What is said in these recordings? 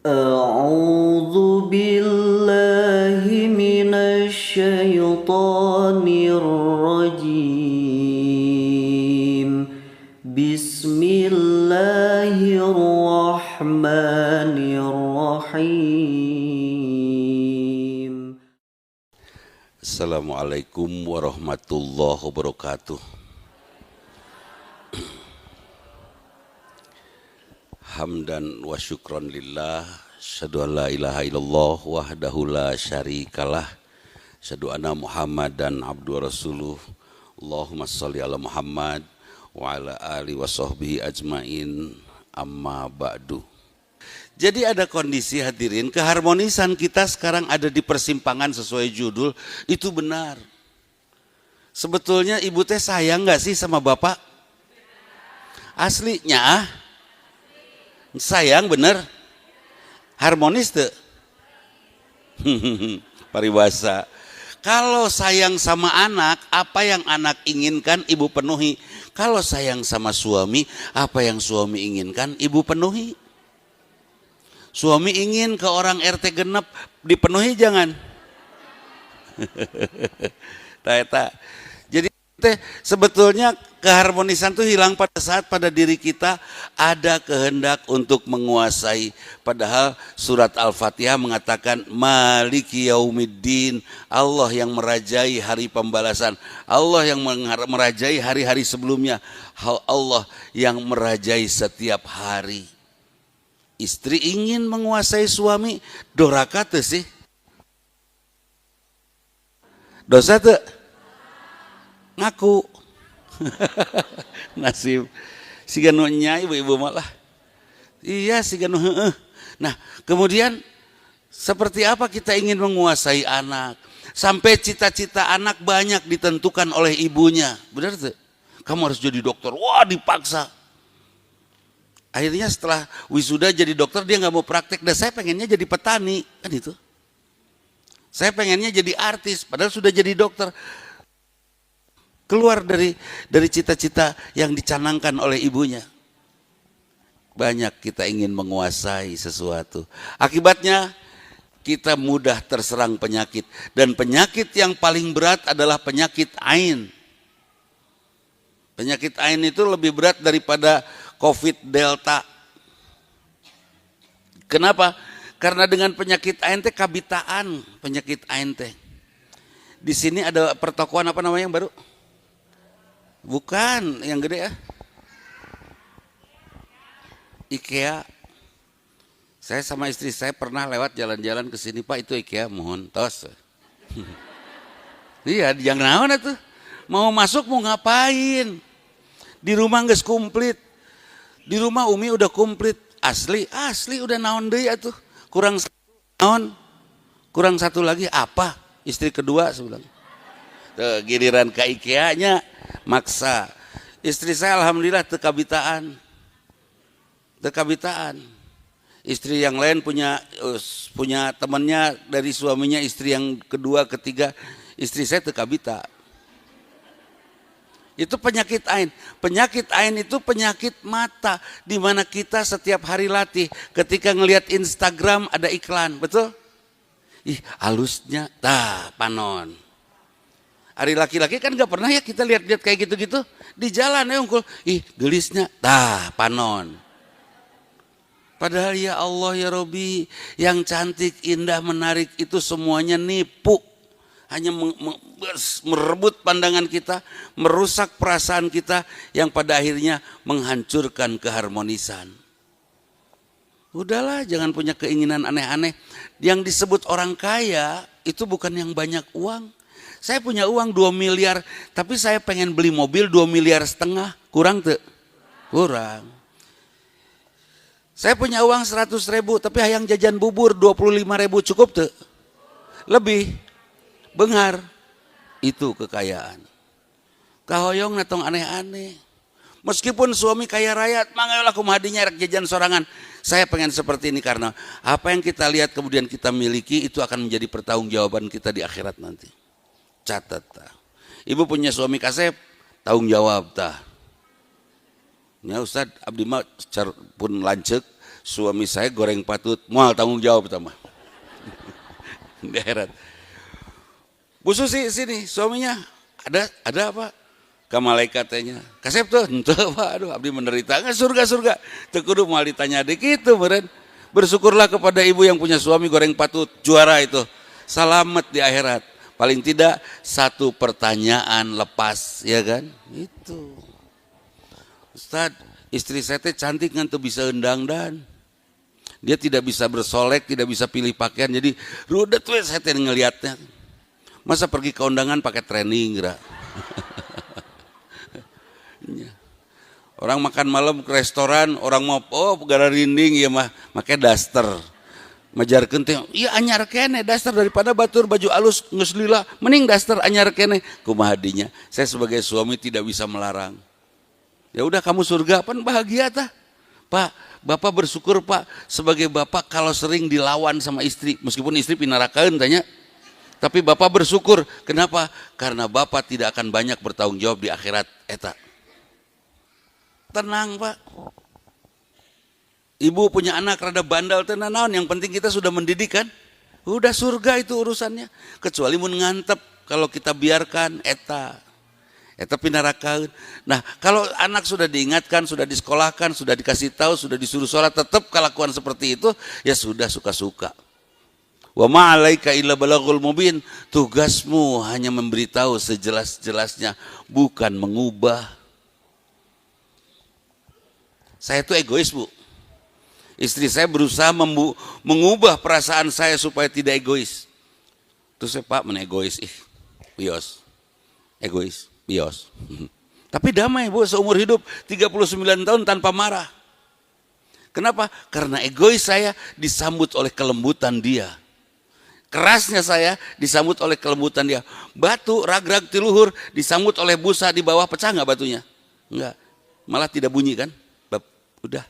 أعوذ بالله من الشيطان الرجيم بسم الله الرحمن الرحيم. Assalamualaikum warahmatullahi wabarakatuh. Hamdan wa syukran lillah, syadu an la ilaha illallah wahdahu la syarikalah, syadu anna Muhammadan abdu wa rasuluh. Allahumma sholli ala Muhammad wa ala ali wa sahbihi ajmain, amma ba'du. Jadi ada kondisi hadirin, keharmonisan kita sekarang ada di persimpangan sesuai judul, itu benar. Sebetulnya ibu teh sayang gak sih sama bapak? Aslinya sayang bener? Harmonis tuh? Paribasa. Kalau sayang sama anak, apa yang anak inginkan ibu penuhi. Kalau sayang sama suami, apa yang suami inginkan ibu penuhi. Suami ingin ke orang RT genep, dipenuhi jangan? Jadi sebetulnya keharmonisan itu hilang pada saat pada diri kita ada kehendak untuk menguasai. Padahal surat Al-Fatihah mengatakan Maliki Yaumiddin, Allah yang merajai hari pembalasan, Allah yang merajai hari-hari sebelumnya, Allah yang merajai setiap hari. Istri ingin menguasai suami, doraka tuh sih? Dosa tuh? Ngaku. Nasib. Siga nu nyai ibu-ibu malah. Iya siga nu heeh. Nah, kemudian seperti apa kita ingin menguasai anak? Sampai cita-cita anak banyak ditentukan oleh ibunya. Benar tuh? Kamu harus jadi dokter. Wah, dipaksa. Akhirnya setelah wisuda jadi dokter dia nggak mau praktek, dan saya pengennya jadi petani, kan itu. Saya pengennya jadi artis, padahal sudah jadi dokter. Keluar dari cita-cita yang dicanangkan oleh ibunya. Banyak kita ingin menguasai sesuatu. Akibatnya kita mudah terserang penyakit, dan penyakit yang paling berat adalah penyakit ain. Penyakit ain itu lebih berat daripada COVID Delta. Kenapa? Karena dengan penyakit ain teh kabitaan, penyakit ain teh. Di sini ada pertokoan apa namanya yang baru? Bukan, yang gede ya. IKEA. Saya sama istri saya pernah lewat jalan-jalan ke sini, Pak, itu IKEA, mohon tos. Iya, yang naon atuh? Mau masuk mau ngapain? Di rumah geus komplit. Di rumah Umi udah komplit, asli udah naon deui atuh. Kurang naon? Kurang satu lagi apa? Istri kedua sebulan. Tuh, giliran ke IKEA-nya maksa. Istri saya alhamdulillah teu kabitaan. Istri yang lain punya temannya dari suaminya, istri yang kedua, ketiga, istri saya teu kabita. Itu penyakit ain. Penyakit ain itu penyakit mata, di mana kita setiap hari latih. Ketika ngelihat Instagram ada iklan, betul? Ih, halusnya, panon. Hari laki-laki kan gak pernah ya kita lihat-lihat kayak gitu-gitu. Di jalan ya unggul, ih gelisnya, panon. Padahal ya Allah ya Robi, yang cantik, indah, menarik itu semuanya nipu. Hanya merebut pandangan kita, merusak perasaan kita, yang pada akhirnya menghancurkan keharmonisan. Udahlah, jangan punya keinginan aneh-aneh. Yang disebut orang kaya itu bukan yang banyak uang. Saya punya uang 2 miliar, tapi saya pengen beli mobil 2,5 miliar. Kurang tuh? Kurang. Saya punya uang 100.000, tapi hayang jajan bubur 25.000, cukup tuh? Lebih. Benghar, itu kekayaan. Kahoyong natong aneh-aneh. Meskipun suami kaya raya, mangayolah kumahadinya rek jajan sorangan. Saya pengen seperti ini karena apa yang kita lihat kemudian kita miliki itu akan menjadi pertanggungjawaban kita di akhirat nanti. Catat. Ibu punya suami kasep, tanggung jawab. Ya Ustaz, abdi mah pun lanceuk, suami saya goreng patut, moal tanggung jawab pertama. Di akhirat. Bu Susi sini, suaminya ada apa? Ka malaikat tanya, kasep tuh, ente Pak, aduh abdi menderita, nggak surga, teu kudu moal ditanya dikit tuh meureun. Bersyukurlah kepada ibu yang punya suami goreng patut, juara itu, selamat di akhirat. Paling tidak satu pertanyaan lepas, ya kan? Itu. Ustad, istri saya teh cantik kan tuh bisa undang dan dia tidak bisa bersolek, tidak bisa pilih pakaian, jadi rudet tuh saya teh ngelihatnya. Masa pergi ke undangan pakai training, gerak. Orang makan malam ke restoran, orang mau gara rinding ya mah make daster. Majarkeun teh, ieu anyar keneh daster daripada batur baju alus geus lila, mending daster anyar keneh. Kumaha dinya? Saya sebagai suami tidak bisa melarang. Ya udah kamu surga, pan bahagia tah. Pak, Bapak bersyukur Pak sebagai Bapak kalau sering dilawan sama istri, meskipun istri pinarakaeun tanya. Tapi Bapak bersyukur, kenapa? Karena Bapak tidak akan banyak bertanggung jawab di akhirat eta. Tenang Pak. Ibu punya anak rada bandal tenan naon, yang penting kita sudah mendidik kan? Udah surga itu urusannya. Kecuali mun ngantep kalau kita biarkan eta pinarakaeun. Nah, kalau anak sudah diingatkan, sudah disekolahkan, sudah dikasih tahu, sudah disuruh sholat, tetap kelakuan seperti itu, ya sudah suka-suka. Wa ma'alaika illa balaghul mubin. Tugasmu hanya memberitahu sejelas-jelasnya, bukan mengubah. Saya itu egois, Bu. Istri saya berusaha mengubah perasaan saya supaya tidak egois. Terus saya, Pak, menegois, bios. Egois, bios. Tapi damai, Bu, seumur hidup 39 tahun tanpa marah. Kenapa? Karena egois saya disambut oleh kelembutan dia. Kerasnya saya disambut oleh kelembutan dia. Batu, rag-rag tiluhur disambut oleh busa di bawah, pecah nggak batunya? Enggak. Malah tidak bunyi kan? Udah.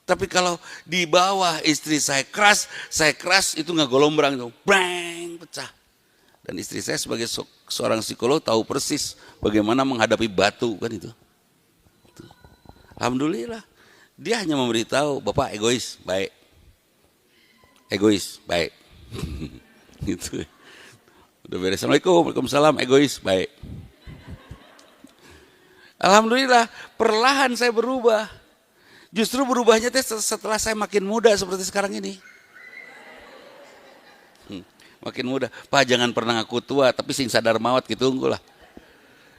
Tapi kalau di bawah istri saya keras itu nggak golombrang itu, brang, pecah. Dan istri saya sebagai seorang psikolog tahu persis bagaimana menghadapi batu kan itu. Alhamdulillah, dia hanya memberitahu, Bapak egois, baik. Egois, baik. Gitu. Udah beres, Assalamualaikum, Waalaikumsalam, egois, baik. Alhamdulillah, perlahan saya berubah. Justru berubahnya setelah saya makin muda seperti sekarang ini. Makin muda. Pak, jangan pernah ngaku tua, tapi sing sadar maut gitu unggul lah.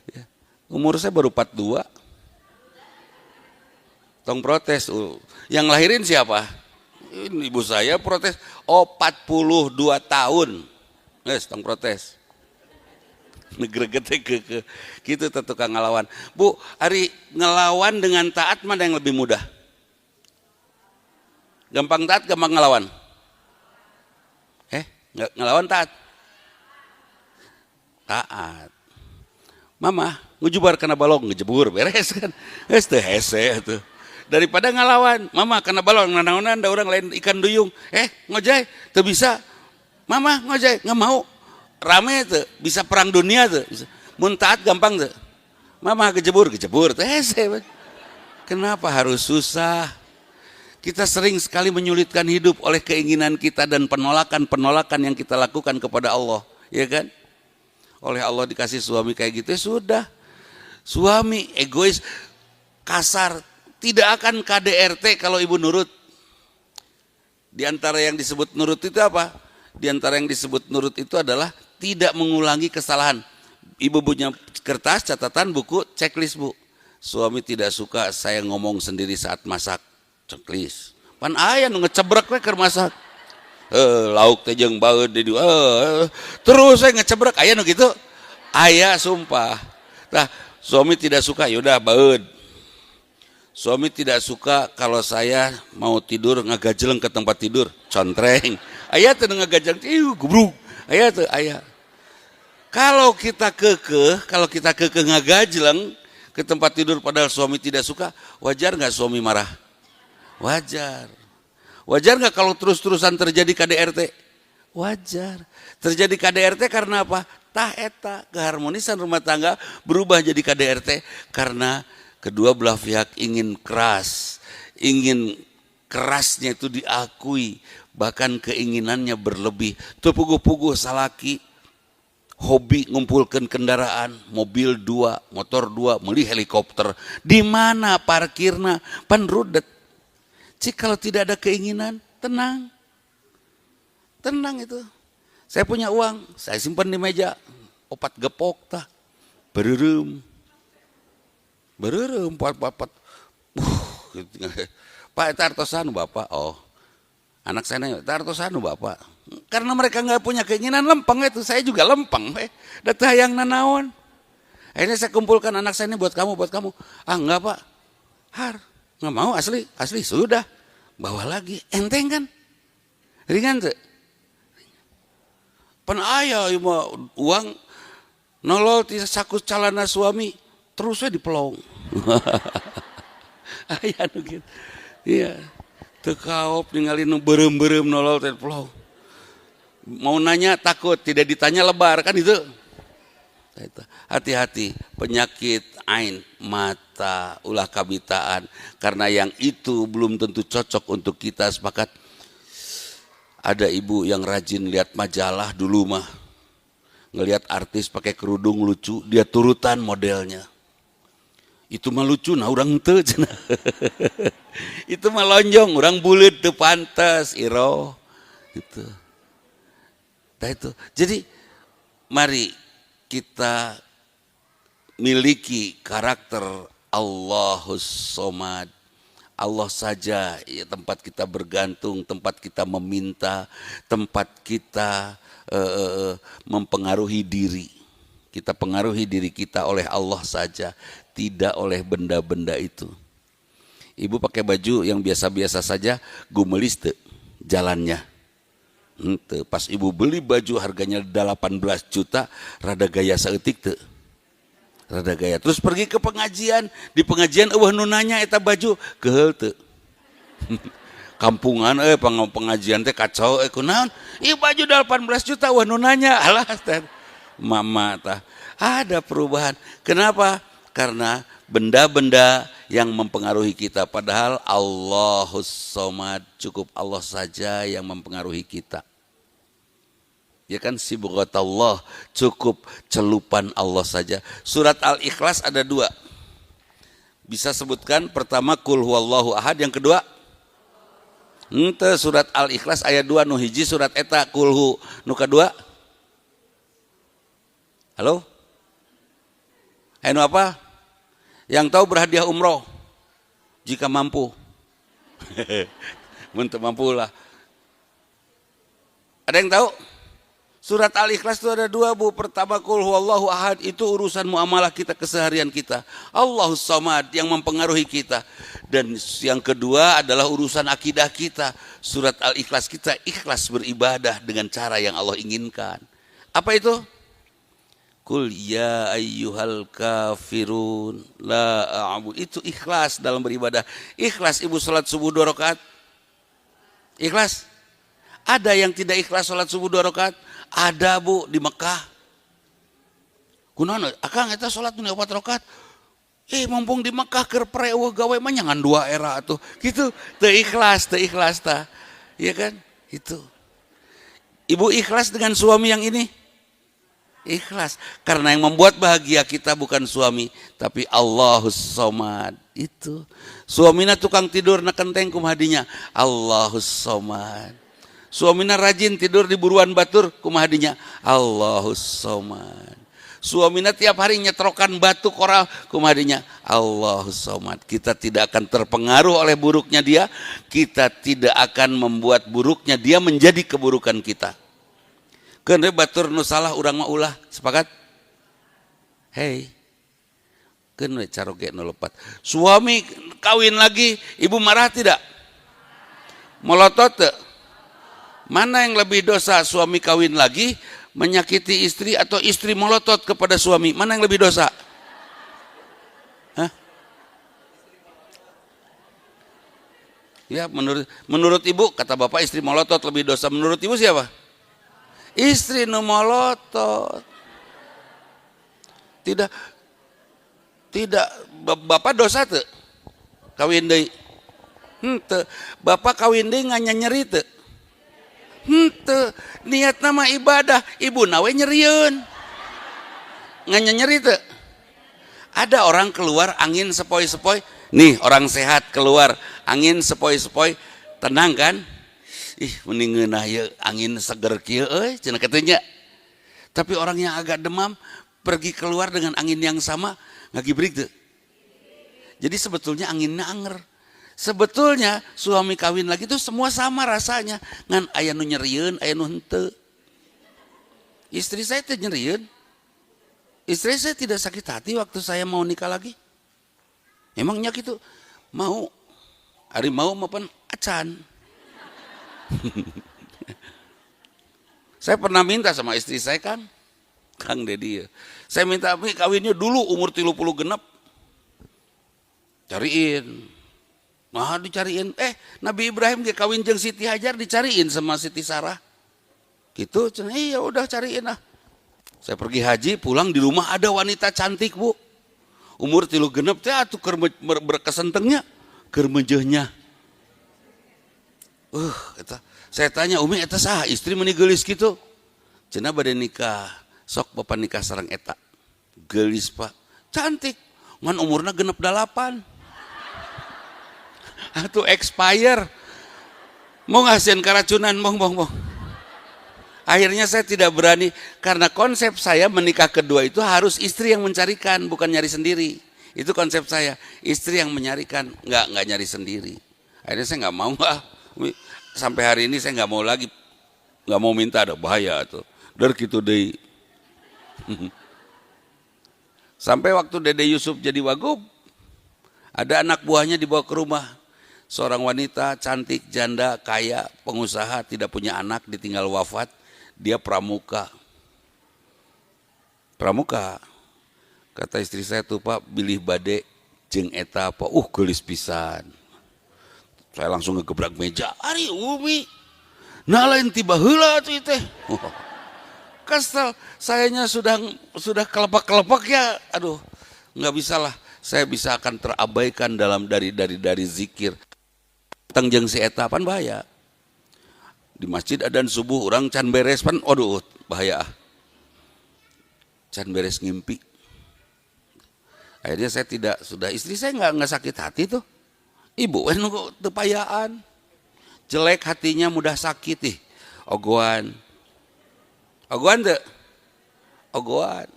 Ya. Umur saya baru 42. Tong protes. Yang lahirin siapa? Ini ibu saya protes. 42 tahun. Yes, tong protes. Negregete ke gitu tukang ngelawan. Bu, hari ngelawan dengan taat mana yang lebih mudah? Gampang taat, gampang ngelawan? Ngelawan taat? Taat. Mama, ngujubar kena balong, ngejebur, beres kan? Teu hese tuh. Daripada ngelawan, mama kena balong, nanaonan da orang lain ikan duyung. Ngojay, teu bisa. Mama ngojay, nggak mau. Rame tuh, bisa perang dunia tuh. Mun taat gampang tuh. Mama kejebur, teu hese. Kenapa harus susah? Kita sering sekali menyulitkan hidup oleh keinginan kita dan penolakan yang kita lakukan kepada Allah, ya kan? Oleh Allah dikasih suami kayak gitu, ya sudah. Suami egois, kasar, tidak akan KDRT kalau ibu nurut. Di antara yang disebut nurut itu apa? Di antara yang disebut nurut itu adalah tidak mengulangi kesalahan. Ibu punya kertas, catatan, buku, checklist, Bu. Suami tidak suka saya ngomong sendiri saat masak. Checklist. Pan aya nu ngecebrek we keur masak. Lauk teh jeung baeud di terus saya ngecebrek aya nu kitu. Aya sumpah. Nah, suami tidak suka, yaudah baeud. Suami tidak suka kalau saya mau tidur ngagajeleng ke tempat tidur, contreng. Aya teh ngagajeleng, gubruk. Aya teh aya. Kalau kita kekeh ngagajeleng ke tempat tidur padahal suami tidak suka, wajar nggak suami marah? Wajar. Wajar nggak kalau terus-terusan terjadi KDRT? Wajar. Terjadi KDRT karena apa? Tah eta keharmonisan rumah tangga berubah jadi KDRT karena kedua belah pihak ingin keras, ingin kerasnya itu diakui, bahkan keinginannya berlebih. Tuh puguh-puguh salaki hobi ngumpulkan kendaraan, mobil 2, motor 2, beli helikopter. Di mana parkirna? Pan rudet. Cik kalau tidak ada keinginan, tenang. Tenang itu. Saya punya uang, saya simpan di meja. Opat gepok tah. Bererem. Bererem, pat. Gitu. Pak, itu artosanu Bapak. Oh, anak saya nanya, itu artosanu Bapak. Karena mereka nggak punya keinginan, lempeng itu. Saya juga lempeng. Datang yang nanaon. Akhirnya saya kumpulkan anak saya ini buat kamu. Ah enggak Pak. Har, nggak mau asli sudah. Bawa lagi, enteng kan? Ringan tuh. Pan ayah uang nolol ti saku calana suami terusnya dipelong. Ayah nu gitu. Iya. Teu kaop ningali nu beureum-beureum nolol teh pelong. Mau nanya takut, tidak ditanya lebar kan itu. Hati-hati penyakit ain, mata, ulah kabitaan, karena yang itu belum tentu cocok untuk kita. Sepakat. Ada ibu yang rajin lihat majalah dulu mah, ngelihat artis pakai kerudung lucu, dia turutan modelnya. Itu mah lucu, nah orang teu cenah. Itu mah lonjong, orang buleut teu pantes, iro. Gitu. Nah itu. Jadi mari kita miliki karakter Allahus Somad. Allah saja ya, tempat kita bergantung, tempat kita meminta, tempat kita mempengaruhi diri. Kita pengaruhi diri kita oleh Allah saja, tidak oleh benda-benda itu. Ibu pakai baju yang biasa-biasa saja, gumelis teu jalannya. Pas ibu beli baju harganya 18 juta, rada gaya saeutik teu. Rada gaya. Terus pergi ke pengajian, di pengajian eueuh nu nanya eta baju keheul teu. Kampungan pengajian teh kacau kunaon? Ieu baju 18 juta eueuh nu nanya. Alah teh. Mama tah. Ada perubahan. Kenapa? Karena benda-benda yang mempengaruhi kita, padahal Allahus Somad, cukup Allah saja yang mempengaruhi kita. Ya kan, sibghatallah, cukup celupan Allah saja. Surat Al-Ikhlas ada 2. Bisa sebutkan, pertama kul huwallahu ahad, yang kedua henteu surat Al-Ikhlas ayat 2 nu hiji surat eta kulhu, nu kedua halo? Anu apa? Yang tahu berhadiah umroh jika mampu. Mun teu mampu lah. Ada yang tahu? Surat Al-Ikhlas itu ada 2 Bu. Pertama kul huwallahu ahad, itu urusan muamalah kita, keseharian kita. Allahus Somad yang mempengaruhi kita. Dan yang kedua adalah urusan akidah kita. Surat Al-Ikhlas kita ikhlas beribadah dengan cara yang Allah inginkan. Apa itu? Kul ya ayyuhal kafirun la a'bud. Itu ikhlas dalam beribadah. Ikhlas ibu salat subuh 2 rakaat. Ikhlas. Ada yang tidak ikhlas salat subuh 2 rakaat? Ada Bu di Mekah. Kunaon akang eta salat nu 4 rakaat. Mumpung di Mekah keur pre eueuh gawe mah nyangan 2 era atuh. Gitu. Teu ikhlas tah. Iya kan? Itu. Ibu ikhlas dengan suami yang ini? Ikhlas. Karena yang membuat bahagia kita bukan suami, tapi Allahus Somad. Itu. Suamina tukang tidur na kenteng kumahadinya. Allahus Somad. Suamina rajin tidur di buruan batur, kumahadinya Allahus Somad. Suamina tiap hari nyetrokan batu koral, kumahadinya Allahus Somad. Kita tidak akan terpengaruh oleh buruknya dia, kita tidak akan membuat buruknya dia menjadi keburukan kita. Keun batur nu salah urang mah ulah, sepakat? Hei. Keun we caroge nu lepat. Suami kawin lagi, ibu marah tidak? Melotot teu? Mana yang lebih dosa, suami kawin lagi menyakiti istri atau istri melotot kepada suami? Mana yang lebih dosa? Hah? Ya, menurut ibu, kata bapak istri melotot lebih dosa. Menurut ibu siapa? Istri nu melotot. Tidak bapak dosa tuh kawin deui. Henteu. Bapak kawin deui nyeri teu? Henteu. Niat nama ibadah, ibu nawe nyerieun. Nyeri teu? Ada orang keluar angin sepoi-sepoi, nih orang sehat keluar angin sepoi-sepoi, tenang kan? Ih, mending ngeunah ye angin seger kieu euy cenah katanya. Tapi orang yang agak demam pergi keluar dengan angin yang sama, ngagibrig teu? Jadi sebetulnya anginnya anger. Sebetulnya suami kawin lagi itu semua sama rasanya. Ngan aya nu nyerieun, aya nu henteu. Istri saya teh nyerieun. Istri saya tidak sakit hati waktu saya mau nikah lagi. Emangnya gitu mau hari mau maupun acan. Saya pernah minta sama istri saya kan, Kang Dedi ya. Saya minta kawinnya dulu umur 30 genep. Cariin. Nah dicariin. Nabi Ibrahim dia kawin jeung Siti Hajar dicariin sama Siti Sarah. Gitu, iya udah cariin lah. Saya pergi haji, pulang di rumah ada wanita cantik bu. Umur 3 genep teh atuh keur berkesentengnya, keur meujeuhnya. Saya tanya Umi eta saha istri meuni geulis kitu? Cenah bade nikah, sok bapak nikah sareng eta. Geulis Pak, cantik. Ngan umurna genep 8. Atuh expire. Mau ngasihin keracunan, bong. Akhirnya saya tidak berani karena konsep saya menikah kedua itu harus istri yang mencarikan, bukan nyari sendiri. Itu konsep saya, istri yang menyarikan, nggak nyari sendiri. Akhirnya saya nggak mau lah. Sampai hari ini saya nggak mau lagi, nggak mau minta, ada bahaya tuh. Dari gitu deh. Sampai waktu Dede Yusuf jadi wagub, ada anak buahnya dibawa ke rumah. Seorang wanita cantik, janda, kaya, pengusaha, tidak punya anak, ditinggal wafat. Dia pramuka. Kata istri saya tuh Pak, bilih bade jeung eta apa, geulis pisan. Saya langsung ngegebrak meja, ari Umi, nah lain tiba heula tuh teh. Kesel, sayanya sudah kelepak-kelepak ya, aduh, nggak bisa lah. Saya bisa akan terabaikan dalam dari zikir. Tang jeung si eta pan bahaya. Di masjid adzan subuh orang can beres pan, aduh bahaya. Can beres ngimpi. Akhirnya saya istri saya nggak sakit hati tuh. Ibu nu tepayaan. Jelek hatinya mudah sakit ih. Ogoan teu? Ogoan.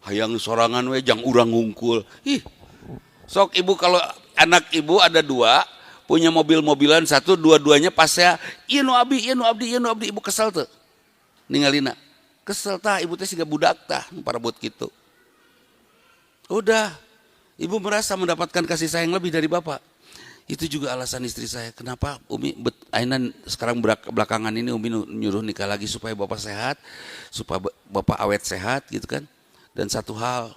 Hayang sorangan we jang urang ngungkul. Sok ibu kalau anak ibu ada 2 punya mobil-mobilan 1, dua-duanya pas saya ieu nu abdi ibu kesel tuh ningalina kesel tah ibu teh siga budak tah parebut kitu. Udah ibu merasa mendapatkan kasih sayang lebih dari bapak. Itu juga alasan istri saya kenapa Umi ayeuna sekarang belakangan ini Umi nyuruh nikah lagi supaya bapak sehat, supaya bapak awet sehat gitu kan. Dan satu hal,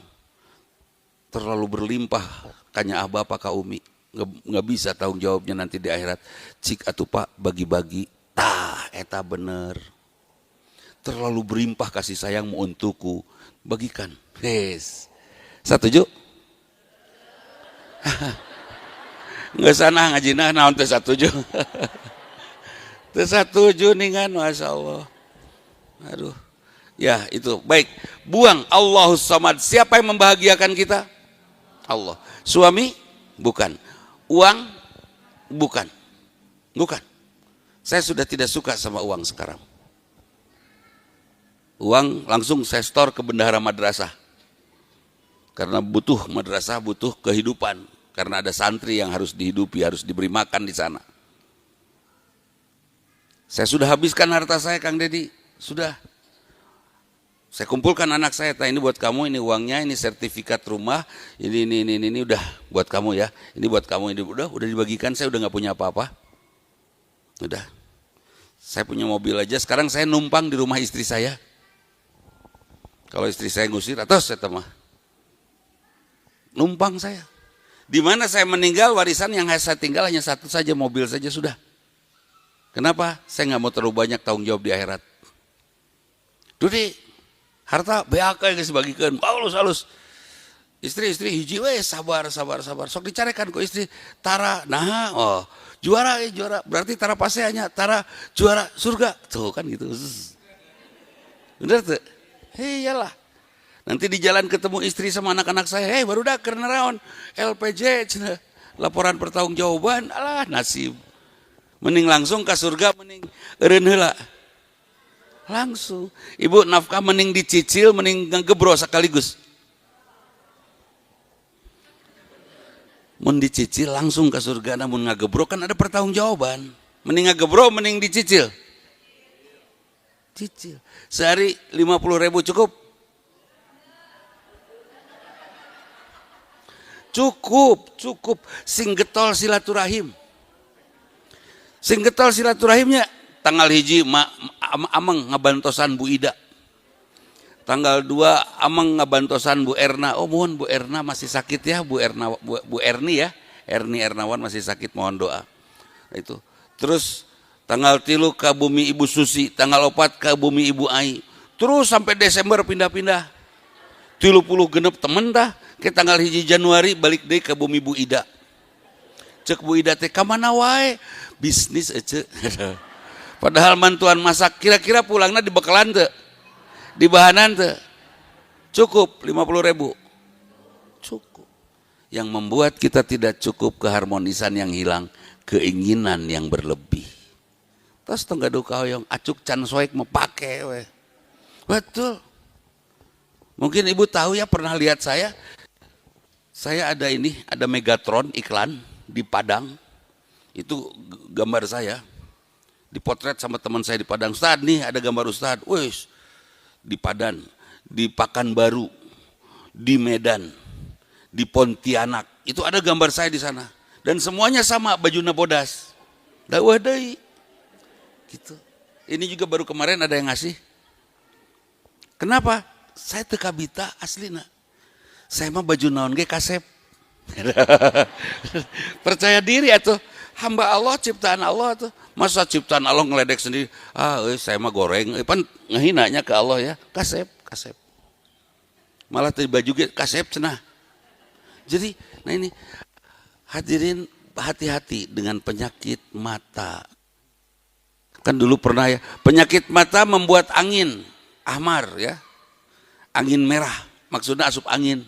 terlalu berlimpah kanya bapak ka Umi. Nggak bisa tanggung jawabnya nanti di akhirat. Cik atuh Pak bagi-bagi, eta bener. Terlalu berlimpah kasih sayangmu untukku, bagikan. Setuju? Nggak sana ngajina naon teu setuju. Teu setuju ningan, masya Allah. Aduh, ya itu baik. Buang Allahus Samad. Siapa yang membahagiakan kita? Allah. Suami? Bukan. Uang? Bukan. Saya sudah tidak suka sama uang sekarang. Uang langsung saya store ke bendahara madrasah. Karena butuh madrasah, butuh kehidupan. Karena ada santri yang harus dihidupi, harus diberi makan di sana. Saya sudah habiskan harta saya Kang Dedi. Sudah. Saya kumpulkan anak saya, ini buat kamu, ini uangnya, ini sertifikat rumah, ini udah buat kamu ya, ini buat kamu, ini udah dibagikan, saya udah nggak punya apa-apa, udah, saya punya mobil aja, sekarang saya numpang di rumah istri saya, kalau istri saya ngusir, atau saya temah, numpang saya, di mana saya meninggal warisan yang saya tinggal hanya 1 saja, mobil saja sudah, kenapa? Saya nggak mau terlalu banyak tanggung jawab di akhirat, Dudi. Harta beaka yang dibagikan, halus. Istri hiji we sabar. Sok dicarekan ku istri tara, nah, Juara, juara. Berarti tara paseanya, tara juara surga. Tuh kan gitu. Bener tuh? Iyalah. Nanti di jalan ketemu istri sama anak-anak saya, baru dah karena raon LPJ, laporan pertanggungjawaban, alah nasib. Mending langsung ke surga, mending eureun heula. Langsung. Ibu nafkah mending dicicil, mending ngegebro sekaligus. Mun dicicil langsung ke surga, namun ngagebro kan ada pertanggungjawaban. Mending ngagebro, mending dicicil. Cicil. Sehari 50.000 cukup? Cukup. Sing getol silaturahim. Sing getol silaturahimnya tanggal 1 ameng ngabantosan Bu Ida. Tanggal 2 ameng ngabantosan Bu Erna. Oh mohon Bu Erna masih sakit ya, Bu Erni ya. Erni Ernawan masih sakit, mohon doa. Itu. Terus tanggal 3 ke bumi Ibu Susi, tanggal 4 ke bumi Ibu Ai. Terus sampai Desember pindah-pindah. 30 genep temen dah. Ke tanggal 1 Januari balik deh ke bumi Bu Ida. Cek Bu Ida teh ka mana wae? Bisnis aja. Padahal mantuan masak, kira-kira pulangnya di bekalan teu? Di bahanan teu? Cukup 50.000. Cukup. Yang membuat kita tidak cukup keharmonisan yang hilang, keinginan yang berlebih. Terus tenggadu kaoyong acuk can soek mau pake we. Betul. Mungkin ibu tahu ya, pernah lihat saya ada Megatron iklan di Padang. Itu gambar saya. Dipotret sama teman saya di Padang. Ustad nih ada gambar Ustad. Wih, di Padang, di Pekanbaru, di Medan, di Pontianak. Itu ada gambar saya di sana. Dan semuanya sama, bajuna bodas. Dakwah deui. Gitu. Ini juga baru kemarin ada yang ngasih. Kenapa? Saya teu kabita aslina. Saya mah baju naon ge kasep. Percaya diri atuh. Hamba Allah, ciptaan Allah tuh. Masa ciptaan Allah ngeledek sendiri? Saya mah goreng. Pan ngehinanya ke Allah ya. Kasep. Malah tadi baju ge kasep cenah. Jadi, nah ini hadirin hati-hati dengan penyakit mata. Kan dulu pernah ya, penyakit mata membuat angin ahmar ya. Angin merah, maksudnya asup angin.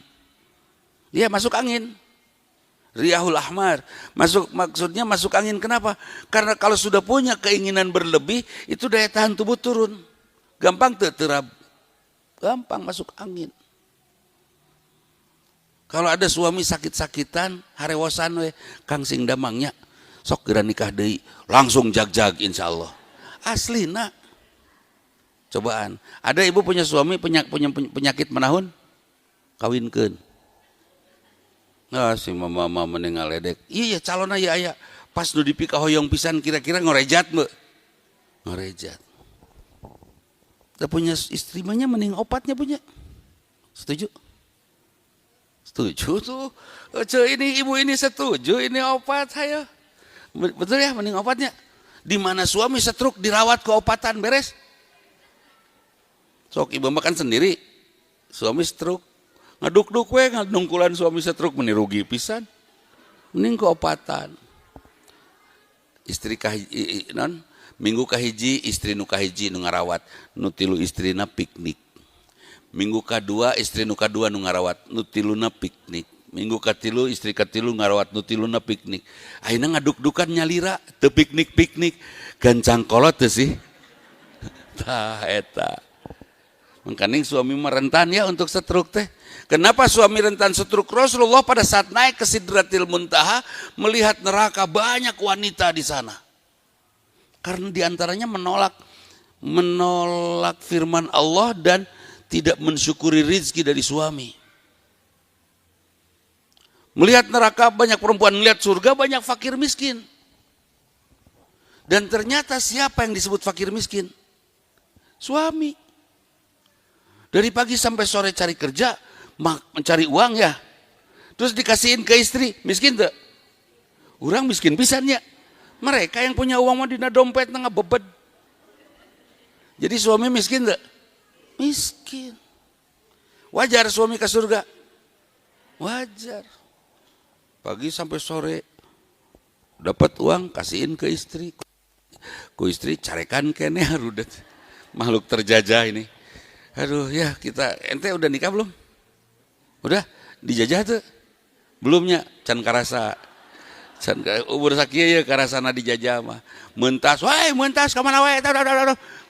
Iya, masuk angin. Riyahul ahmar, maksudnya masuk angin. Kenapa? Karena kalau sudah punya keinginan berlebih, itu daya tahan tubuh turun. Gampang terab, gampang masuk angin. Kalau ada suami sakit-sakitan, harewosan we, Kang sing damangnya, sok geura nikah deui, langsung jag-jag insyaallah. Asli nak. Cobaan. Ada ibu punya suami punya penyakit menahun, kawinkeun. Si mama meninggal ledek. Iya calon aya aya. Pas nu dipika hoyong pisan kira-kira ngorejat mbak. Ngorejat. Kita punya istri manya mending opatnya punya. Setuju? Setuju tuh. Ini ibu ini setuju, ini opat saya. Betul ya, mending opatnya. Di mana suami stroke dirawat ke opatan beres. Sok ibu makan sendiri. Suami stroke. Ngaduk-duk we ngadungkulan suami stroke menirugi pisan. Mending keopatan. Istri minggu kahiji istri nu kahiji nu ngarawat, nu tilu istrina piknik. Minggu kadua istri nu kadua nu ngarawat, nu tiluna piknik. Minggu katilu istri katilu ngarawat, nu tiluna piknik. Ayeuna ngaduk-dukan nyalira teu piknik-piknik. Gancang kolot teu sih. Tah eta. Mangkaning suami merentan ya untuk stroke teh. Kenapa suami rentan stroke? Rasulullah pada saat naik ke Sidratil Muntaha melihat neraka banyak wanita di sana. Karena diantaranya menolak firman Allah dan tidak mensyukuri rizki dari suami. Melihat neraka banyak perempuan, melihat surga banyak fakir miskin. Dan ternyata siapa yang disebut fakir miskin? Suami. Dari pagi sampai sore cari kerja, mencari uang ya. Terus dikasihin ke istri, miskin tuh. Orang miskin pisannya. Mereka yang punya uang mah dina dompet nggak bebed. Jadi suami miskin tuh. Miskin. Wajar suami ke surga. Wajar. Pagi sampai sore dapat uang kasihin ke istri, ku istri carekan kene harudet. Makhluk terjajah ini. Aduh ya, kita ente udah nikah belum? Udah dijajah tuh? Belumnya, can karasa. Can umur sakieu ya karasana dijajah mah. Mentas, wae mentas ka mana wae?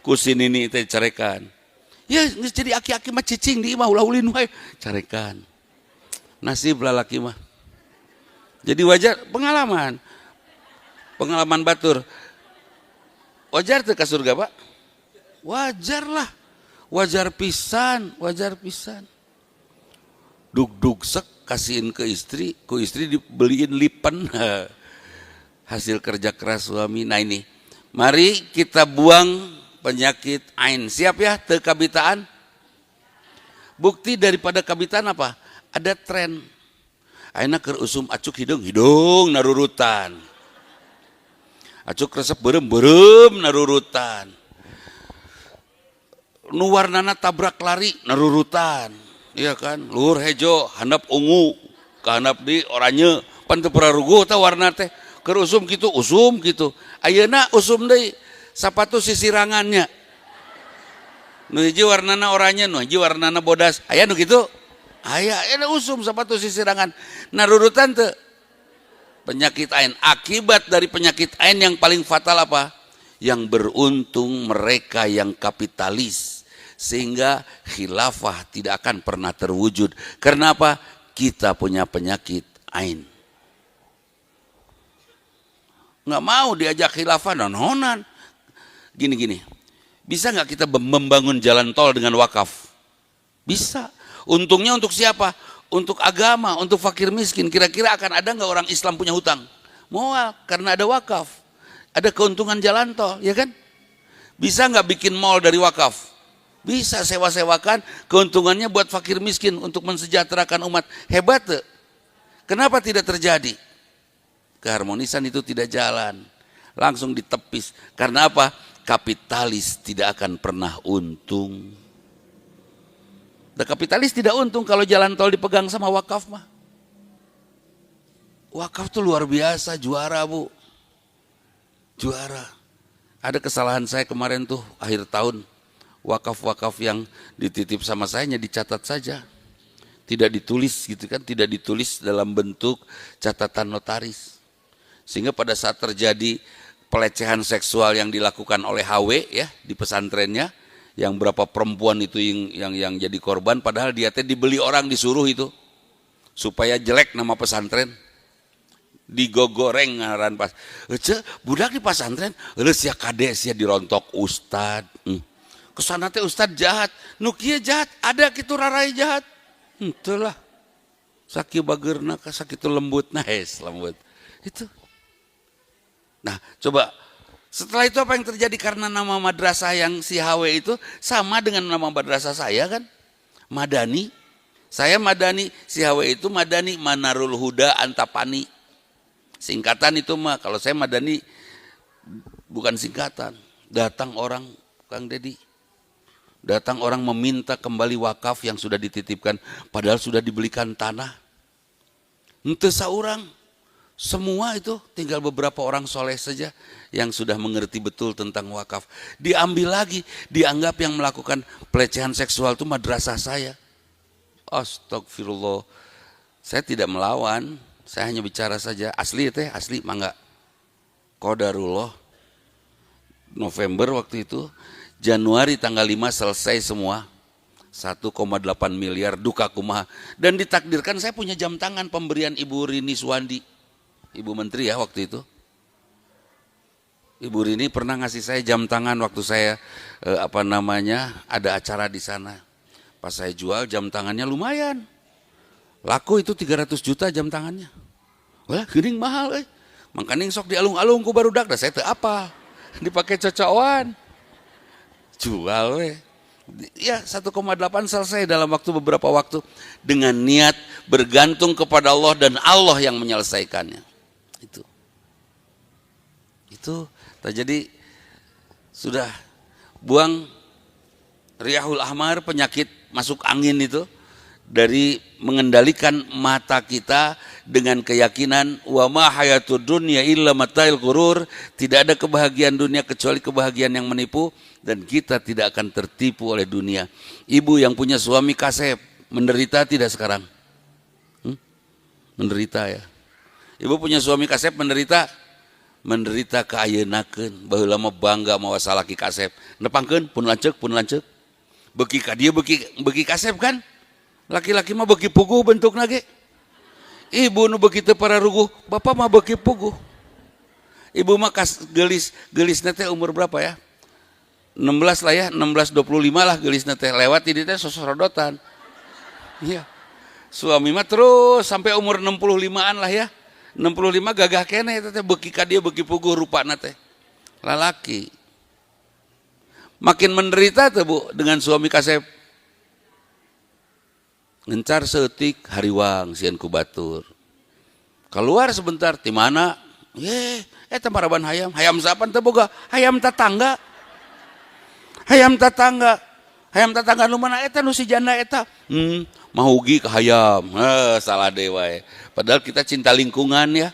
Kusin ini teh carekan. Ya geus jadi aki-aki mah cicing di imah ulah-ulin wae, carekan. Nasib lalaki mah. Jadi wajar pengalaman batur. Wajar teu ka surga, Pak? Wajar lah. Wajar pisan. Dug sek kasihin ke istri, ku istri dibeliin lipen. Hasil kerja keras suami. Nah ini, mari kita buang penyakit ain. Siap ya, teu kabitaan? Bukti daripada kabitaan apa? Ada tren. Aina keur usum acuk hidung narurutan. Acuk resep berem narurutan. Nu warnana tabrak lari narurutan. Iya kan, luhur hejo, handap ungu, kehandap di oranye, pan teu praruguh teh warna teh. Keur usum gitu. Ayeuna usum deui sapatu sisirangannya. Nu hiji warnana oranye, nu hiji warnana bodas. Aya nu kitu? Aya usum sapatu sisirangan. Narurutan teu? Penyakit ain. Akibat dari penyakit ain yang paling fatal apa? Yang beruntung mereka yang kapitalis. Sehingga khilafah tidak akan pernah terwujud. Karena apa? Kita punya penyakit ain. Nggak mau diajak khilafah, nonan. Gini. Bisa nggak kita membangun jalan tol dengan wakaf? Bisa. Untungnya untuk siapa? Untuk agama, untuk fakir miskin. Kira-kira akan ada nggak orang Islam punya hutang? Moal, karena ada wakaf. Ada keuntungan jalan tol, ya kan? Bisa nggak bikin mall dari wakaf? Bisa sewa-sewakan, keuntungannya buat fakir miskin untuk mensejahterakan umat. Hebat tuh. Kenapa tidak terjadi? Keharmonisan itu tidak jalan. Langsung ditepis. Karena apa? Kapitalis tidak akan pernah untung. Dan kapitalis tidak untung kalau jalan tol dipegang sama wakaf mah. Wakaf tuh luar biasa, juara Bu. Juara. Ada kesalahan saya kemarin tuh akhir tahun. Wakaf-wakaf yang dititip sama saya hanya dicatat saja. Tidak ditulis gitu kan, tidak ditulis dalam bentuk catatan notaris. Sehingga pada saat terjadi pelecehan seksual yang dilakukan oleh HW ya di pesantrennya, yang berapa perempuan itu yang jadi korban, padahal dia teh dibeli orang, disuruh itu supaya jelek nama pesantren, digogoreng ngaran pas budak di pesantren sia kade sia dirontok ustad. Kesana teh ustad jahat, nu kieu jahat, ada kitu rarai jahat. Henteu lah. Sakieu bageurna ka sakitu lembutna lembut. Itu. Nah, coba setelah itu apa yang terjadi? Karena nama madrasah yang si HW itu sama dengan nama madrasah saya kan? Madani. Saya Madani, si HW itu Madani, Manarul Huda Antapani. Singkatan itu mah, kalau saya Madani bukan singkatan. Datang orang, Kang Dedi. Datang orang meminta kembali wakaf yang sudah dititipkan, padahal sudah dibelikan tanah. Henteu saurang. Semua itu tinggal beberapa orang soleh saja yang sudah mengerti betul tentang wakaf. Diambil lagi, dianggap yang melakukan pelecehan seksual itu madrasah saya. Astagfirullah. Saya tidak melawan, saya hanya bicara saja. Asli teh, asli mangga. Qadarullah. November waktu itu, Januari tanggal 5 selesai semua. 1,8 miliar duka kumaha. Dan ditakdirkan saya punya jam tangan pemberian Ibu Rini Suwandi. Ibu Menteri ya waktu itu. Ibu Rini pernah ngasih saya jam tangan waktu saya ada acara di sana. Pas saya jual jam tangannya lumayan. Laku itu 300 juta jam tangannya. Wah, geuning mahal Mangkaning sok dialung-alung ku barudak da saya teu apa. Dipakai cocokan. Jual Ya 1,8 selesai dalam waktu beberapa waktu. Dengan niat bergantung kepada Allah dan Allah yang menyelesaikannya. Itu jadi sudah buang riyahul ahmar, penyakit masuk angin itu dari mengendalikan mata kita dengan keyakinan wa ma hayatud dunya illa mata'il ghurur, tidak ada kebahagiaan dunia kecuali kebahagiaan yang menipu, dan kita tidak akan tertipu oleh dunia. Ibu yang punya suami kasep menderita tidak sekarang? Menderita ya. Ibu punya suami kasep menderita kaayeunakeun, baheula mah bangga mawa salaki kasep. Nepangkeun pun lanceuk beuki ka dieu beuki kasep kan? Laki-laki mah beuki puguh bentukna ge. Ibu nu begitu para ruguh, bapak mah beki puguh. Ibu mah gelisna teh umur berapa ya? 16 lah ya, 16 25 lah gelisna teh, lewat ini teh sosorodotan. Iya. Suami mah terus sampai umur 65-an lah ya. 65 gagah kene teh beki ka dia beki puguh rupana teh. Lalaki. Makin menderita teh Bu dengan suami kasep. Ngencar seetik hariwang sieun ku batur. Keluar sebentar di mana? Eta maraban hayam. Hayam sapan teh boga? Hayam tetangga. Hayam tetangga nu mana eta nu si janda eta? Mahugi ke hayam. Salah deui wae. Padahal kita cinta lingkungan ya.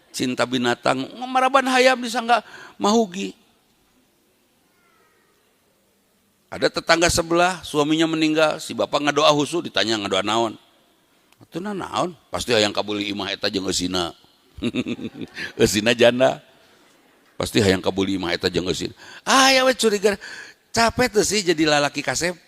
Cinta binatang. Maraban hayam disangka mahugi. Ada tetangga sebelah, suaminya meninggal, si bapak ngadoa husu, ditanya ngadoa naon. Itu naon? Pasti hayang kabuli imah eta jeung eusina. Eusina janda. Pasti hayang kabuli imah eta jeung eusina. Ya we curiga. Capek tuh sih jadi lalaki kasep.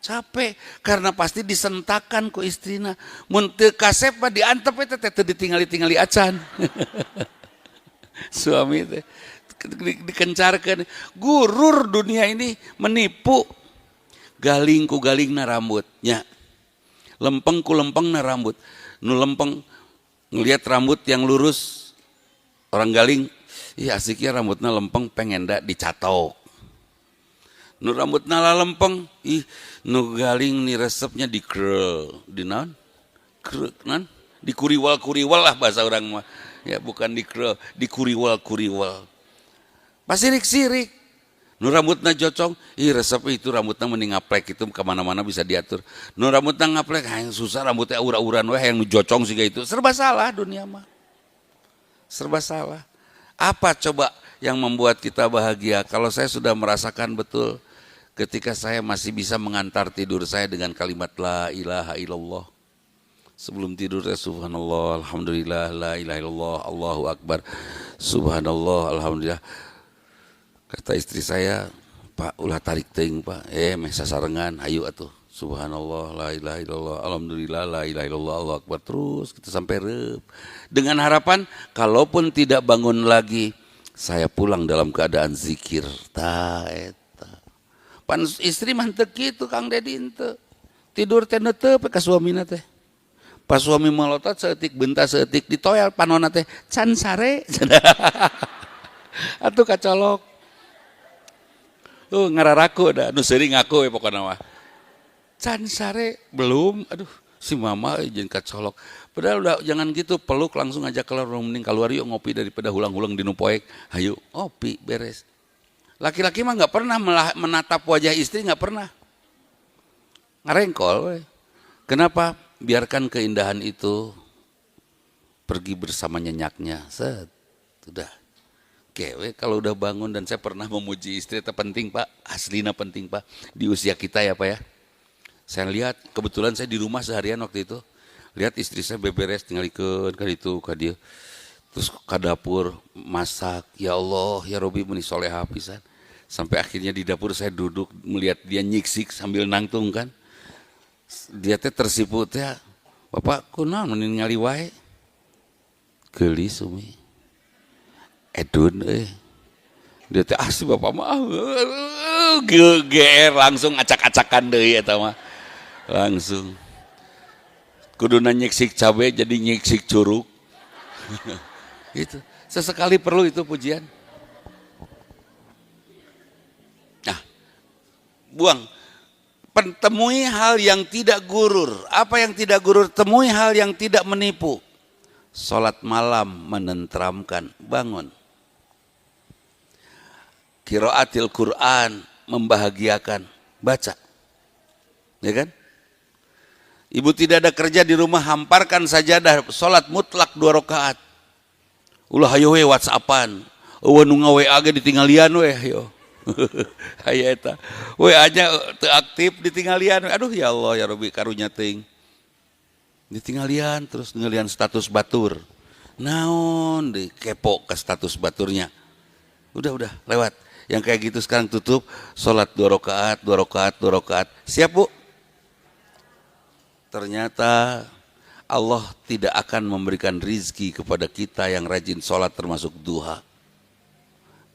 Capek karena pasti disentakan ku istrina. Mun teu kasep mah diantep eta teh teu ditingali-tingali acan. Suami teh dikencarkan, gurur dunia ini menipu. Galing ku galingna rambutnya, lempeng ku lempengna rambut. Nu lempeng ngelihat rambut yang lurus, orang galing, asiknya rambutnya lempeng pengen dak dicatok. Nu rambutna lah lempeng, nu galing ni resepnya di curl, di naon? Curl, di kuriwal lah bahasa orang mah. Ya bukan di curl, di kuriwal. Pasirik-sirik, nu rambutna jocong, resep itu rambutna mending ngaplek itu kemana-mana bisa diatur. Nu rambutna ngaplek, yang susah rambutnya aura-auran, yang jocong sih itu, serba salah dunia mah, serba salah. Apa coba yang membuat kita bahagia? Kalau saya sudah merasakan betul, ketika saya masih bisa mengantar tidur saya dengan kalimat la ilaha illallah. Sebelum tidur subhanallah, alhamdulillah, la ilaha illallah, Allahu akbar, subhanallah, alhamdulillah. Kata istri saya, Pak ulah tarik teuing Pak, meh sasarengan, ayo atuh. Subhanallah, la ilaha illallah, alhamdulillah, la ilaha illallah, Allahu akbar, terus kita sampai reup. Dengan harapan kalaupun tidak bangun lagi, saya pulang dalam keadaan zikir. Eta. Pan istri mah teu kitu Kang Dedi henteu. Tidur teh neuteup ka suamina teh. Pas suami melotot seetik bentar seetik ditoel panonna teh can sare. Atuh kacolok. Ngararaku dah, nu seuring ngaku we pokona mah. Can sare belum, aduh si mama jeung kacolok. Padahal udah jangan gitu, peluk langsung ajak keluar, mending keluar yuk ngopi daripada hulang-hulang di nu poek. Hayu, ngopi beres. Laki-laki mah enggak pernah menatap wajah istri, enggak pernah. Ngarengkol we. Kenapa? Biarkan keindahan itu pergi bersama nyenyaknya. Sudah. Oke, kalau udah bangun, dan saya pernah memuji istri, itu penting Pak, aslina penting Pak, di usia kita ya Pak ya. Saya lihat, kebetulan saya di rumah seharian waktu itu, lihat istri saya beberes, tinggal ikut, ke dia, terus ke dapur, masak, ya Allah, ya Robi meni soleha pisan. Sampai akhirnya di dapur saya duduk, melihat dia nyiksik sambil nangtung kan. Dia teh tersipu teh, Bapak kunaon mending ngali wae. Geulis Umi. Edun dia teh asli bapak mah GR langsung acak-acakan deui eta mah. Langsung kuduna nyiksik cabe jadi nyiksik curug. Itu sesekali perlu itu pujian. Nah, buang. Temui hal yang tidak gurur. Apa yang tidak gurur? Temui hal yang tidak menipu. Salat malam menenteramkan, bangun. Qiraatil Quran membahagiakan, baca. Ya kan? Ibu tidak ada kerja di rumah, hamparkan sajadah, sholat mutlak 2 rakaat. Ulah hayo we WhatsAppan. Eueuh nu ngawe ge ditinggalian we yo. Aya eta. We aja teu aktif ditinggalian. Aduh ya Allah ya Rabbi karunya teuing. Ditinggalian terus ninggalian status batur. Naon di kepo ke status baturnya. Udah lewat. Yang kayak gitu sekarang tutup, sholat 2 rakaat, 2 rakaat, 2 rakaat. Siap Bu? Ternyata Allah tidak akan memberikan rizki kepada kita yang rajin sholat termasuk duha.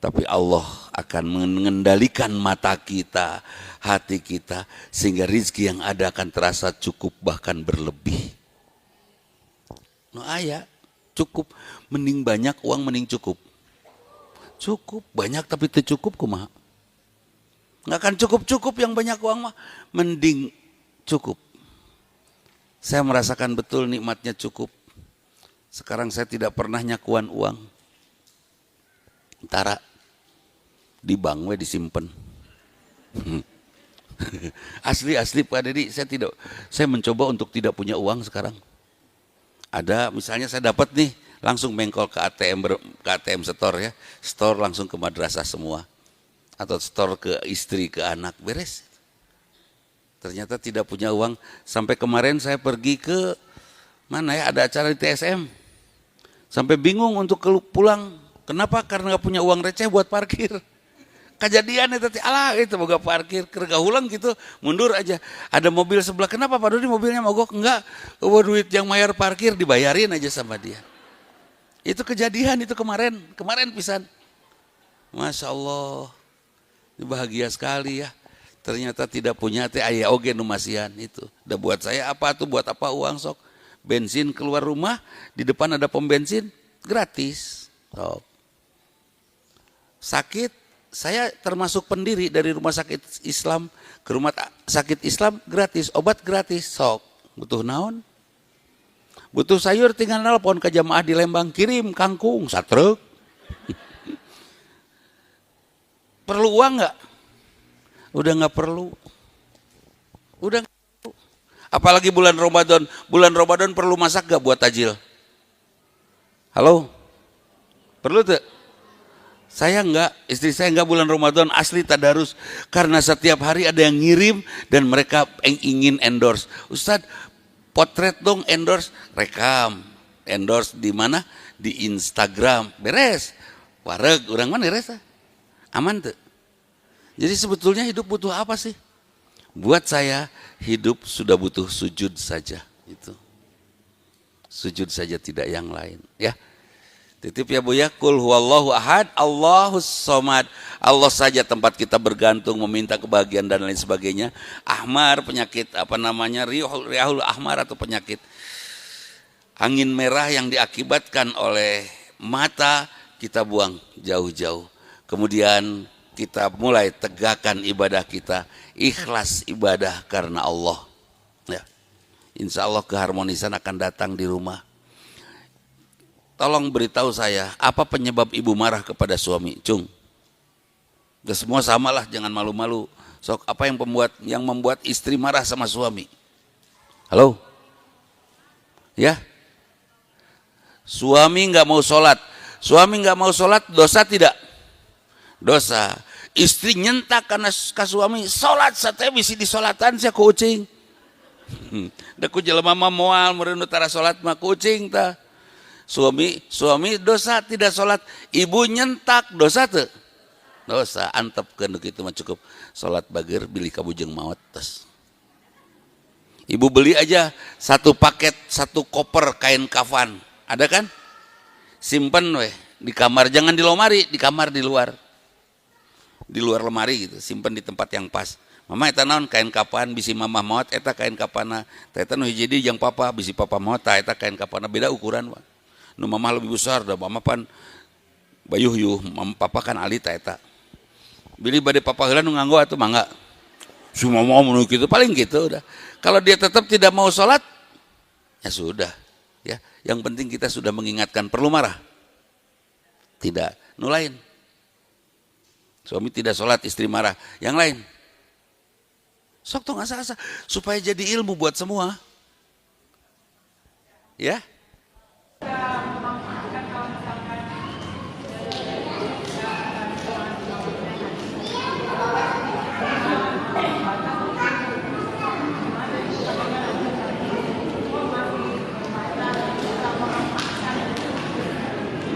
Tapi Allah akan mengendalikan mata kita, hati kita, sehingga rizki yang ada akan terasa cukup bahkan berlebih. No ayah, cukup. Mending banyak uang, mending cukup. Cukup, banyak tapi tidak cukup kumaha. Nggak akan cukup-cukup yang banyak uang mah. Mending cukup. Saya merasakan betul nikmatnya cukup. Sekarang saya tidak pernah nyakuan uang. Antara di bank we disimpan. Asli Pak Dedi, saya mencoba untuk tidak punya uang sekarang. Ada misalnya saya dapat nih, langsung mengkol ke ATM store ya. Store langsung ke madrasah semua. Atau store ke istri, ke anak, beres. Ternyata tidak punya uang. Sampai kemarin saya pergi ke mana ya, ada acara di TSM. Sampai bingung untuk pulang. Kenapa? Karena nggak punya uang receh buat parkir. Kejadian itu, alah itu boga parkir, kergahulang gitu, mundur aja. Ada mobil sebelah, kenapa Pak Dodi mobilnya mogok? Enggak, duit yang bayar parkir dibayarin aja sama dia. Itu kejadian itu kemarin pisan. Masya Allah, bahagia sekali ya. Ternyata tidak punya teh aya oge nu masihan itu. Da buat saya apa tuh, buat apa uang sok? Bensin keluar rumah, di depan ada pom bensin, gratis. Sok. Sakit, saya termasuk pendiri dari rumah sakit Islam ke rumah sakit Islam gratis, obat gratis. Sok. Butuh naon? Butuh sayur tinggal nelpon ke jamaah di Lembang, kirim kangkung, satruk. Perlu uang nggak? Udah nggak perlu. Udah nggak perlu. Apalagi bulan Ramadan. Bulan Ramadan perlu masak gak buat tajil? Halo? Perlu tuh? Saya enggak, istri saya enggak bulan Ramadan asli tadarus. Karena setiap hari ada yang ngirim dan mereka ingin endorse. Ustadz, potret dong endorse. Rekam. Endorse di mana? Di Instagram. Beres. Wareg, orang mana beres? Aman tuh. Jadi sebetulnya hidup butuh apa sih? Buat saya hidup sudah butuh sujud saja. Itu. Sujud saja, tidak yang lain. Ya. Titip ya Bu ya, kul huwallahu ahad, Allahus somad. Allah saja tempat kita bergantung, meminta kebahagiaan dan lain sebagainya. Ahmar, penyakit apa namanya, riyahul ahmar atau penyakit angin merah yang diakibatkan oleh mata, kita buang jauh-jauh. Kemudian kita mulai tegakkan ibadah kita, ikhlas ibadah karena Allah. Ya. Insya Allah keharmonisan akan datang di rumah. Tolong beritahu saya, apa penyebab ibu marah kepada suami? Cung. Udah semua samalah, jangan malu-malu. Sok, apa yang membuat istri marah sama suami? Halo? Ya? Suami nggak mau sholat. Suami nggak mau sholat, dosa tidak? Dosa. Istri nyentak karena ke suami, sholat satya bisi disolatan sia kucing. Da ku jelema mah moal meureun tara sholat mah kucing tah. Suami dosa tidak sholat, ibu nyentak dosa tuh, dosa. Antepkeun kitu mah cukup sholat bager bili kabujeng maot tos. Ibu beli aja 1 paket 1 koper kain kafan, ada kan? Simpen weh di kamar, jangan di lemari, di kamar di luar lemari gitu, simpen di tempat yang pas. Mama eta naon kain kapan bisi mama maot, eta kain kapana eta nu hiji deui jeung papa bisi papa maot, eta kain kapana beda ukuran wah. Nu mama lebih besar, dah mama pan bayuh yuh, mama papa kan alita eta. Bili bade papa heula nu nganggo atuh mangga. Semua mau nu kitu paling gitu udah. Kalau dia tetap tidak mau sholat, ya sudah. Ya, yang penting kita sudah mengingatkan. Perlu marah? Tidak. Nu lain. Suami tidak sholat, istri marah. Yang lain. Sok tong asa-asa supaya jadi ilmu buat semua. Ya.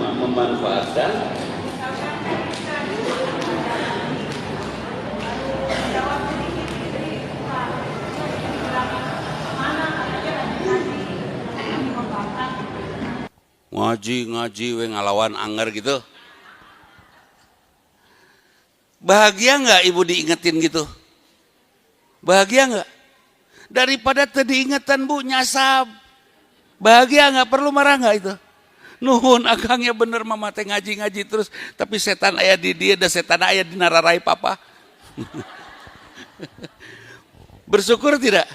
Memanfaatkan ngaji we ngalawan anger gitu. Bahagia nggak ibu diingetin gitu? Bahagia nggak? Daripada tadi ingetan bu nyasab. Bahagia nggak? Perlu marah nggak itu? Nuhun akangnya bener mama teh ngaji terus, tapi setan aya di dia dan setan aya di nararai papa. Bersyukur tidak?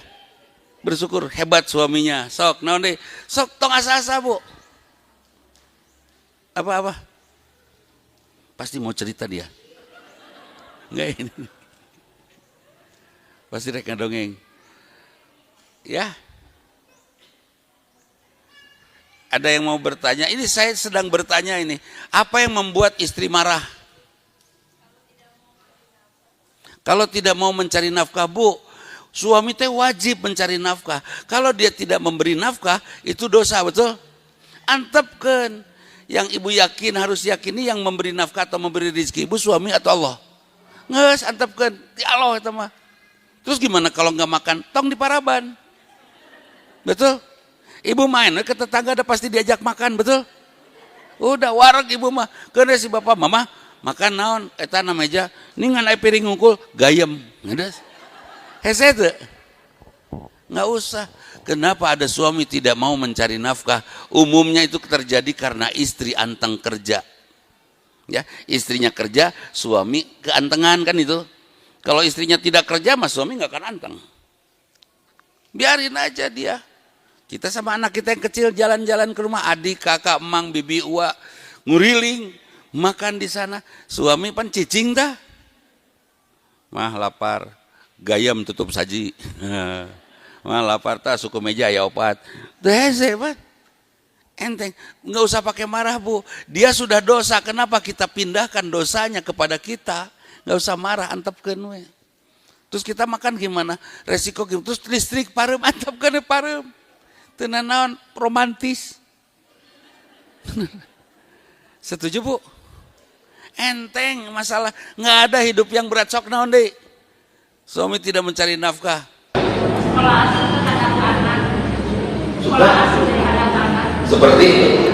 Bersyukur, hebat suaminya. Sok naon deui? Sok tong asa-asa bu. Apa-apa? Pasti mau cerita dia. Enggak ini. Pasti rek ngadongeng. Ya. Ada yang mau bertanya? Ini saya sedang bertanya ini. Apa yang membuat istri marah? Kalau tidak mau mencari nafkah, bu, suami teh wajib mencari nafkah. Kalau dia tidak memberi nafkah, itu dosa, betul? Antepkeun. Yang ibu yakin, harus yakini yang memberi nafkah atau memberi rezeki ibu, suami atau Allah? Nges, antepkeun. Ti Allah itu mah. Terus gimana kalau nggak makan? Tong di paraban. Betul? Ibu main ke tetangga ada pasti diajak makan, betul? Udah wareg ibu mah. Kena si bapak, mama makan naon? Eta na meja. Ningan aya piring ngungkul, gayem. Ngedes. Hese teu? Nggak usah. Kenapa ada suami tidak mau mencari nafkah? Umumnya itu terjadi karena istri anteng kerja. Ya, istrinya kerja, suami keantengan kan itu. Kalau istrinya tidak kerja, mas suami nggak akan anteng. Biarin aja dia. Kita sama anak kita yang kecil jalan-jalan ke rumah adik, kakak, emang, bibi, uwa, nguriling, makan di sana. Suami pan cicing dah. Mah lapar, gayam tutup saji. Mah lapar tah suku meja ya opat. Dese pan. Enteng, nggak usah pakai marah bu. Dia sudah dosa, kenapa kita pindahkan dosanya kepada kita? Nggak usah marah, antepkeun we. Terus kita makan gimana? Resiko gimana? Terus listrik parem, antepkeun parem. Tenanawan romantis. Setuju bu? Enteng masalah, nggak ada hidup yang berat. Sok naon deui? Suami tidak mencari nafkah. Seperti itu.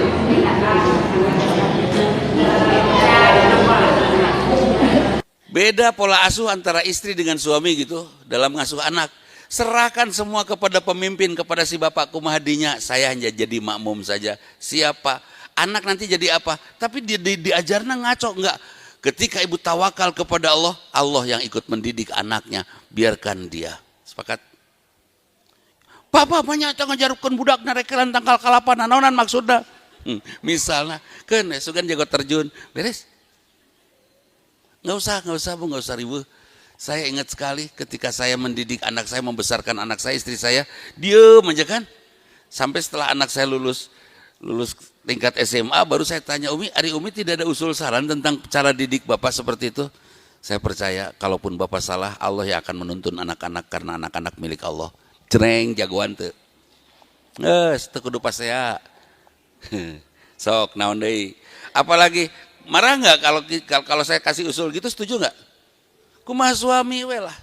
Beda pola asuh antara istri dengan suami gitu dalam ngasuh anak. Serahkan semua kepada pemimpin, kepada si bapak kumahadinya. Saya hanya jadi makmum saja. Siapa? Anak nanti jadi apa? Tapi diajarnya ngaco. Enggak. Ketika ibu tawakal kepada Allah, Allah yang ikut mendidik anaknya. Biarkan dia. Sepakat? Papa banyak ngajarkan budak narekelan tangkal kalapan. Naonan maksudnya? Misalnya, kan sugan jago terjun. Beres? Nggak usah bu, nggak usah ribut. Saya ingat sekali ketika saya mendidik anak saya, membesarkan anak saya, istri saya, diem aja kan. Sampai setelah anak saya lulus tingkat SMA, baru saya tanya, Umi, Ari Umi tidak ada usul saran tentang cara didik Bapak seperti itu? Saya percaya, kalaupun Bapak salah, Allah yang akan menuntun anak-anak, karena anak-anak milik Allah. Cereng, jagoan tuh. Teu kudu pasea. Sok, naon deui. Apalagi, marah nggak kalau saya kasih usul gitu, setuju nggak? Kumaha suami we lah,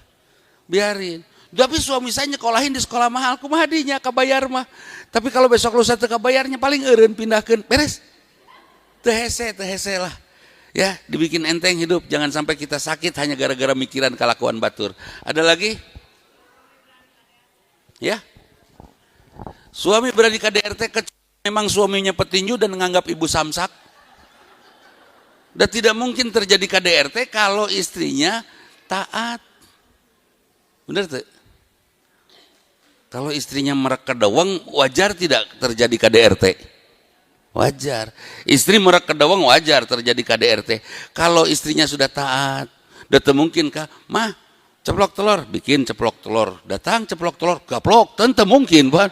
biarin. Tapi suami saya nyekolahin di sekolah mahal, kumaha dinya kabayar mah. Tapi kalau besok lusa teu kabayarnya paling eureun pindahkeun, beres. Teu hese lah. Ya, dibikin enteng hidup, jangan sampai kita sakit hanya gara-gara mikiran kelakuan batur. Ada lagi? Ya. Suami berada di KDRT memang suaminya petinju dan menganggap ibu samsak. Dan tidak mungkin terjadi KDRT kalau istrinya taat. Benar tuh? Kalau istrinya merek kedawang, wajar tidak terjadi KDRT? Wajar. Istri merek kedawang, wajar terjadi KDRT. Kalau istrinya sudah taat, udah mungkinkah? Mah, ceplok telur, bikin ceplok telur. Datang ceplok telur, gaplok, tentu mungkin, Pak.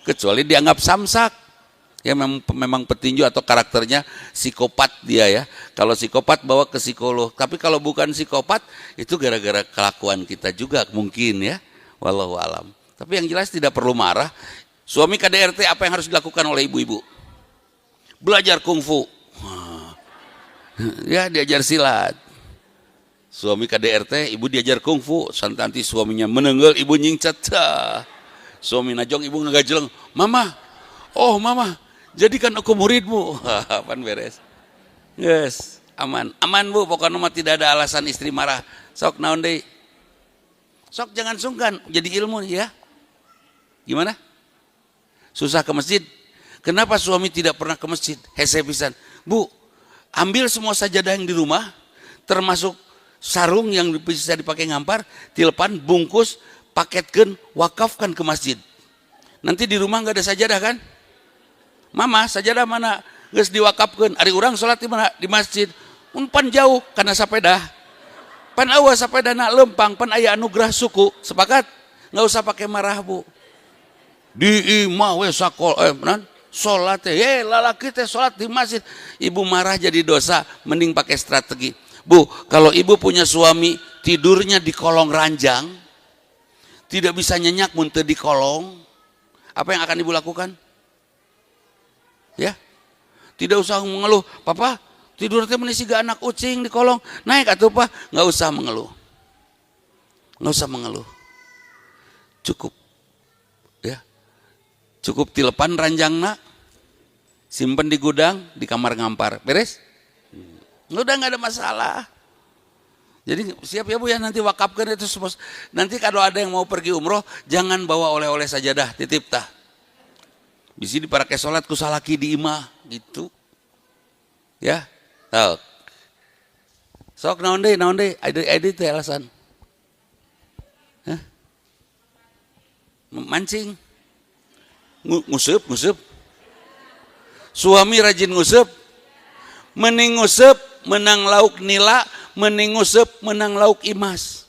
kecuali dianggap samsak. Ya memang petinju atau karakternya psikopat dia ya. Kalau psikopat bawa ke psikolog. Tapi kalau bukan psikopat itu gara-gara kelakuan kita juga mungkin ya. Wallahu alam. Tapi yang jelas tidak perlu marah. Suami KDRT apa yang harus dilakukan oleh ibu-ibu? Belajar kungfu. Ya diajar silat. Suami KDRT, ibu diajar kungfu. Nanti suaminya menenggel, ibu nyingcat. Suami najong, ibu ngagajeleng. Mama, oh mama, jadikan aku muridmu. Apaan beres? Yes, aman. Aman bu, pokoknya mah tidak ada alasan istri marah. Sok naon deui. Sok jangan sungkan, jadi ilmu ya. Gimana? Susah ke masjid. Kenapa suami tidak pernah ke masjid? Hese pisan. Bu, ambil semua sajadah yang di rumah, termasuk sarung yang bisa dipakai ngampar, tilepan, bungkus, paketkan, wakafkan ke masjid. Nanti di rumah nggak ada sajadah kan? Mama, sajadah mana? Geus diwakafkan. Ari urang sholat di mana? Di masjid. Pan jauh karena sapeda. Pan awas sapeda na lempang, pan aya anugerah suku. Sepakat? Nggak usah pakai marah bu. Di imah we sakol sholat lalaki teh sholat di masjid. Ibu marah jadi dosa, mending pakai strategi. Bu, kalau ibu punya suami tidurnya di kolong ranjang, tidak bisa nyenyak muntah di kolong, apa yang akan ibu lakukan? Ya, tidak usah mengeluh. Papa tidur teh menisi ga anak ucing di kolong, naik atuh pak, nggak usah mengeluh, nggak usah mengeluh, cukup, ya, cukup tilepan ranjangna, simpen di gudang, di kamar ngampar, beres? Udah nggak ada masalah. Jadi siap ya bu ya, nanti wakafkan itu semua. Nanti kalau ada yang mau pergi umroh, jangan bawa oleh-oleh sajadah, titip tah. Bisa dipakai sholat kusalaki di imah gitu. Ya, tahu. Sok naon deui, ide teh alasan. Hah? Mancing. Nguseup. Suami rajin nguseup. Mending nguseup menang lauk nila, mending nguseup menang lauk imas.